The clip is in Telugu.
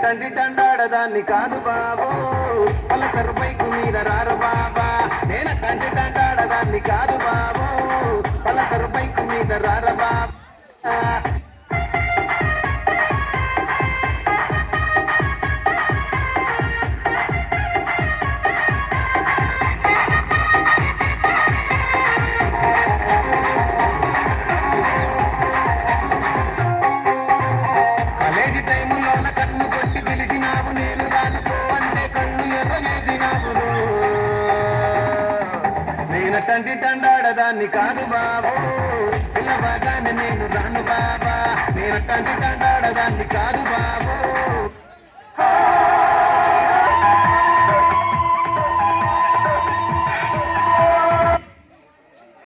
నేనటంటి తండాడదాన్ని కాదు బాబు పలసరు బైకు మీద రారు బాబా నేనటంటి తండాడదాన్ని కాదు బాబు పలసరు బైకు మీద రారు బాబా కాలేజీ టైములోన కన్ను కొట్టి పిలిచినావు నేను దానికో అంటే కళ్ళు ఎర్ర చేసినావు నేనటంటి తండాడదాన్ని కాదు బాబు పిల్లబాగానే నేను రాను బాబా నేనటంటి తండాడదాన్ని కాదు బాబు